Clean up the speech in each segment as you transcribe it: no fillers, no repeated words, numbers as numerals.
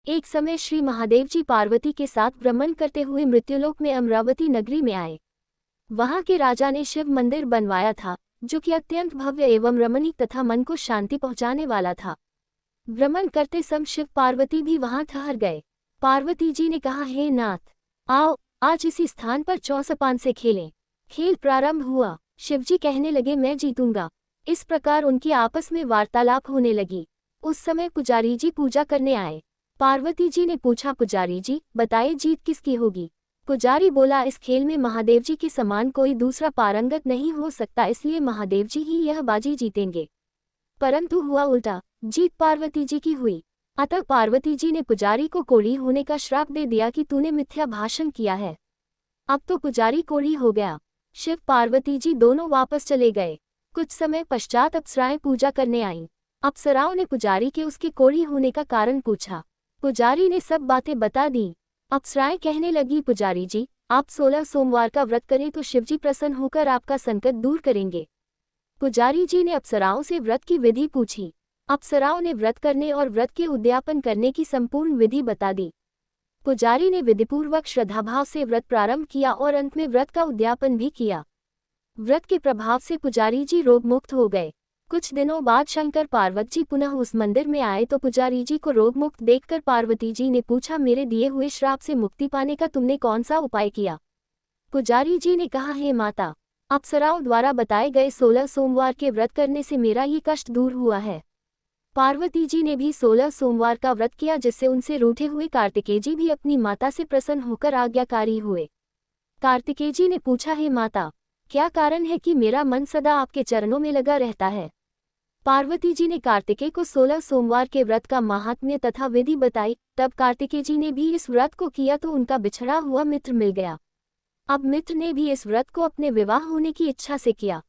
एक समय श्री महादेव जी पार्वती के साथ भ्रमण करते हुए मृत्युलोक में अमरावती नगरी में आए। वहां के राजा ने शिव मंदिर बनवाया था, जो कि अत्यंत भव्य एवं रमणीक तथा मन को शांति पहुंचाने वाला था। भ्रमण करते समय शिव पार्वती भी वहां ठहर गए। पार्वती जी ने कहा, हे नाथ, आओ आज इसी स्थान पर चौसपान से खेलें। खेल प्रारंभ हुआ। शिवजी कहने लगे, मैं जीतूंगा। इस प्रकार उनकी आपस में वार्तालाप होने लगी। उस समय पुजारी जी पूजा करने आए। पार्वती जी ने पूछा, पुजारी जी बताइए जीत किसकी होगी। पुजारी बोला, इस खेल में महादेव जी के समान कोई दूसरा पारंगत नहीं हो सकता, इसलिए महादेव जी ही यह बाजी जीतेंगे। परंतु हुआ उल्टा, जीत पार्वती जी की हुई। अतः पार्वती जी ने पुजारी को कोढ़ी होने का श्राप दे दिया कि तूने मिथ्या भाषण किया है। अब तो पुजारी कोढ़ी हो गया। शिव पार्वती जी दोनों वापस चले गए। कुछ समय पश्चात अप्सराएं पूजा करने आईं। अप्सराओं ने पुजारी के उसके कोढ़ी होने का कारण पूछा। पुजारी ने सब बातें बता दी। अप्सराएं कहने लगी, पुजारी जी आप 16 सोमवार का व्रत करें तो शिवजी प्रसन्न होकर आपका संकट दूर करेंगे। पुजारी जी ने अप्सराओं से व्रत की विधि पूछी। अप्सराओं ने व्रत करने और व्रत के उद्यापन करने की संपूर्ण विधि बता दी। पुजारी ने विधिपूर्वक श्रद्धाभाव से व्रत प्रारंभ किया और अंत में व्रत का उद्यापन भी किया। व्रत के प्रभाव से पुजारी जी रोग मुक्त हो गए। कुछ दिनों बाद शंकर पार्वती जी पुनः उस मंदिर में आए तो पुजारी जी को रोग मुक्त देखकर पार्वती जी ने पूछा, मेरे दिए हुए श्राप से मुक्ति पाने का तुमने कौन सा उपाय किया। पुजारी जी ने कहा, हे माता, अप्सराओं द्वारा बताए गए 16 सोमवार के व्रत करने से मेरा ये कष्ट दूर हुआ है। पार्वती जी ने भी 16 सोमवार का व्रत किया, जिससे उनसे रूठे हुए कार्तिकेय जी भी अपनी माता से प्रसन्न होकर आज्ञाकारी हुए। कार्तिकेय जी ने पूछा, हे माता, क्या कारण है कि मेरा मन सदा आपके चरणों में लगा रहता है। पार्वती जी ने कार्तिकेय को 16 सोमवार के व्रत का महात्म्य तथा विधि बताई। तब कार्तिकेय जी ने भी इस व्रत को किया तो उनका बिछड़ा हुआ मित्र मिल गया। अब मित्र ने भी इस व्रत को अपने विवाह होने की इच्छा से किया।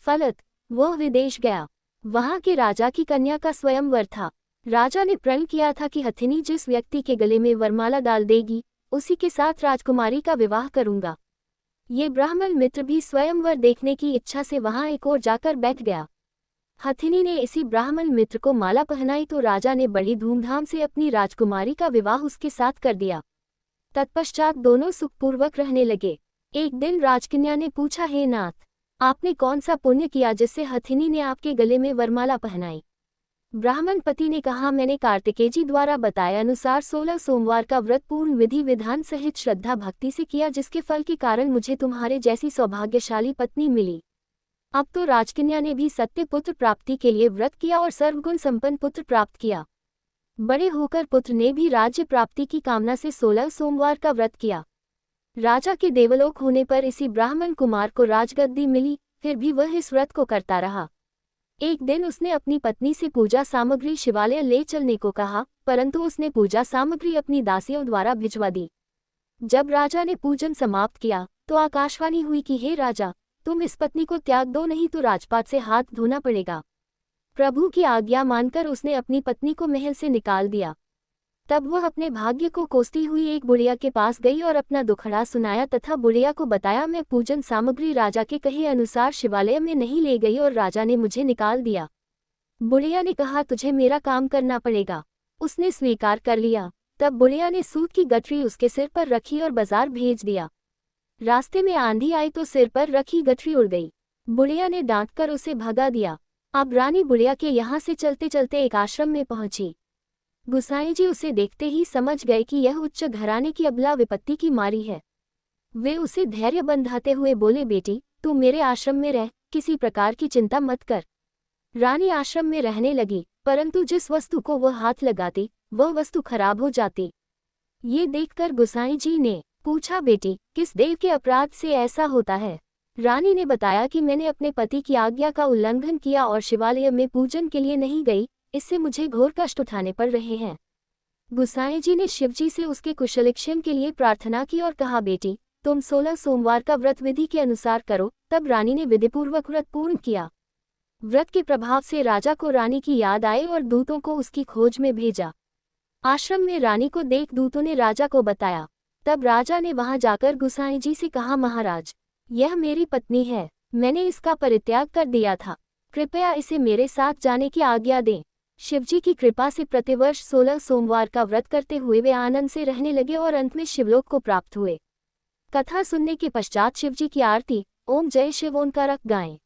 फलत वह विदेश गया। वहां के राजा की कन्या का स्वयंवर था। राजा ने प्रण किया था कि हथिनी जिस व्यक्ति के गले में वरमाला डाल देगी, उसी के साथ राजकुमारी का विवाह करूंगा। ये ब्राह्मण मित्र भी स्वयंवर देखने की इच्छा से वहां एक ओर जाकर बैठ गया। हथिनी ने इसी ब्राह्मण मित्र को माला पहनाई तो राजा ने बड़ी धूमधाम से अपनी राजकुमारी का विवाह उसके साथ कर दिया। तत्पश्चात दोनों सुखपूर्वक रहने लगे। एक दिन राजकन्या ने पूछा, हे नाथ, आपने कौन सा पुण्य किया जिससे हथिनी ने आपके गले में वरमाला पहनाई। ब्राह्मण पति ने कहा, मैंने कार्तिकेय जी द्वारा बताए अनुसार 16 सोमवार का व्रत पूर्ण विधि विधान सहित श्रद्धा भक्ति से किया, जिसके फल के कारण मुझे तुम्हारे जैसी सौभाग्यशाली पत्नी मिली। अब तो राजकन्या ने भी सत्य पुत्र प्राप्ति के लिए व्रत किया और सर्वगुण संपन्न पुत्र प्राप्त किया। बड़े होकर पुत्र ने भी राज्य प्राप्ति की कामना से 16 सोमवार का व्रत किया। राजा के देवलोक होने पर इसी ब्राह्मण कुमार को राजगद्दी मिली, फिर भी वह इस व्रत को करता रहा। एक दिन उसने अपनी पत्नी से पूजा सामग्री शिवालय ले चलने को कहा, परंतु उसने पूजा सामग्री अपनी दासियों द्वारा भिजवा दी। जब राजा ने पूजन समाप्त किया तो आकाशवाणी हुई कि हे राजा, तुम इस पत्नी को त्याग दो, नहीं तो राजपाट से हाथ धोना पड़ेगा। प्रभु की आज्ञा मानकर उसने अपनी पत्नी को महल से निकाल दिया। तब वह अपने भाग्य को कोसती हुई एक बुढ़िया के पास गई और अपना दुखड़ा सुनाया तथा बुढ़िया को बताया, मैं पूजन सामग्री राजा के कहे अनुसार शिवालय में नहीं ले गई और राजा ने मुझे निकाल दिया। बुढ़िया ने कहा, तुझे मेरा काम करना पड़ेगा। उसने स्वीकार कर लिया। तब बुढ़िया ने सूत की गठरी उसके सिर पर रखी और बाजार भेज दिया। रास्ते में आंधी आई तो सिर पर रखी गठरी उड़ गई। बुढ़िया ने डांटकर उसे भगा दिया। अब रानी बुढ़िया के यहाँ से चलते चलते एक आश्रम में पहुंची। गुसाई जी उसे देखते ही समझ गए कि यह उच्च घराने की अबला विपत्ति की मारी है। वे उसे धैर्य बंधाते हुए बोले, बेटी तू मेरे आश्रम में रह, किसी प्रकार की चिंता मत कर। रानी आश्रम में रहने लगी, परंतु जिस वस्तु को वह हाथ लगाती वह वस्तु खराब हो जाती। ये देखकर गुसाई जी ने पूछा, बेटी किस देव के अपराध से ऐसा होता है। रानी ने बताया कि मैंने अपने पति की आज्ञा का उल्लंघन किया और शिवालय में पूजन के लिए नहीं गई, इससे मुझे घोर कष्ट उठाने पड़ रहे हैं। गुसाई जी ने शिवजी से उसके कुशलक्षेम के लिए प्रार्थना की और कहा, बेटी तुम 16 सोमवार का व्रत विधि के अनुसार करो। तब रानी ने विधिपूर्वक व्रत पूर्ण किया। व्रत के प्रभाव से राजा को रानी की याद आई और दूतों को उसकी खोज में भेजा। आश्रम में रानी को देख दूतों ने राजा को बताया। तब राजा ने वहां जाकर गुसाई जी से कहा, महाराज यह मेरी पत्नी है, मैंने इसका परित्याग कर दिया था, कृपया इसे मेरे साथ जाने की आज्ञा दें। शिवजी की कृपा से प्रतिवर्ष 16 सोमवार का व्रत करते हुए वे आनंद से रहने लगे और अंत में शिवलोक को प्राप्त हुए। कथा सुनने के पश्चात शिवजी की आरती ओम जय शिव ओंकारक गाएं।